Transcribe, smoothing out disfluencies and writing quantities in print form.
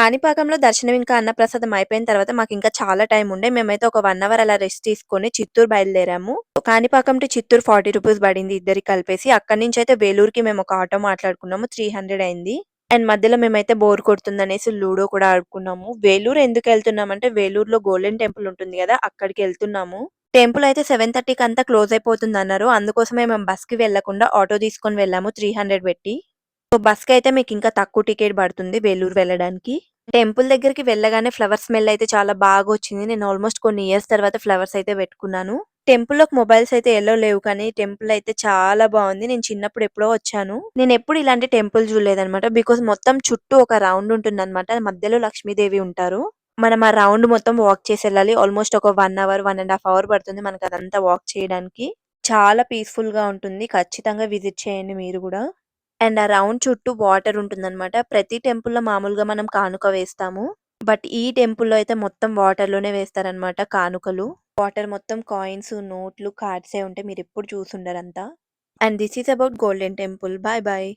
కాణిపాకంలో దర్శనం ఇంకా అన్నప్రసాదం అయిపోయిన తర్వాత మాకింకా చాలా టైం ఉండే. మేమైతే ఒక 1 అవర్ అలా రెస్ట్ తీసుకొని చిత్తూరు బయలుదేరాము. కాణిపాకం టు చిత్తూరు ₹40 పడింది ఇద్దరికి కలిపేసి. అక్కడి నుంచయితే వేలూరుకి మేము ఒక ఆటో మాట్లాడుకున్నాము. 300 అయింది. అండ్ మధ్యలో మేమైతే బోర్ కొడుతుందనేసి లూడో కూడా ఆడుకున్నాము. వేలూరు ఎందుకెళ్తున్నామంటే వేలూరులో గోల్డెన్ టెంపుల్ ఉంటుంది గదా! అక్కడికెళ్తున్నాము. టెంపుల్ అయితే 7:30కి అంతా క్లోజ్ అయిపోతుందన్నారు. అందుకోసమే మేము బస్‌కి వెళ్ళకుండా ఆటో తీసుకొని వెళ్ళాము 300 పెట్టి. సో, బస్‌కైతే మీకింకా తక్కువ టికెట్ పడుతుంది వేలూరు వెళ్ళడానికి. టెంపుల్ దగ్గరికి వెళ్ళగానే ఫ్లవర్ స్మెల్ అయితే చాలా బాగొచ్చింది. నేను ఆల్‌మోస్ట్ కొన్ని ఇయర్స్ తర్వాత ఫ్లవర్స్ అయితే పెట్టుకున్నాను. టెంపుల్‌లోకి మొబైల్స్ అయితే ఎలో లేవు కానీ టెంపుల్ అయితే చాలా బావుంది. నేను చిన్నప్పుడు ఎప్పుడో వచ్చాను. నేనెప్పుడు ఇలాంటి టెంపుల్ చూడలేదనమాట. బికాజ్ మొత్తం చుట్టూ ఒక రౌండ్ ఉంటుందనమాట. మధ్యలో లక్ష్మీదేవి ఉంటారు. మనం ఆ రౌండ్ మొత్తం వాక్ చేసెళ్ళాలి. ఆల్‌మోస్ట్ ఒక 1 అవర్, 1 ½ అవర్ పడుతుంది మనకదంతా వాక్ చేయడానికి. చాలా పీస్‌ఫుల్‌గా ఉంటుంది. ఖచ్చితంగా విజిట్ చేయండి మీరు గూడా. అండ్ ఆ రౌండ్ చుట్టూ వాటర్ ఉంటుందనమాట. ప్రతి టెంపుల్‌లో మామూలుగా మనం కానుక వేస్తాము. బట్ ఈ టెంపుల్‌లో అయితే మొత్తం వాటర్‌లోనే వేస్తారనమాట కానుకలు. వాటర్ మొత్తం కాయిన్స్, నోట్లు, కార్డ్సే ఉంటాయి. మీరెప్పుడు చూసుండరంతా. And this is about golden temple. Bye bye.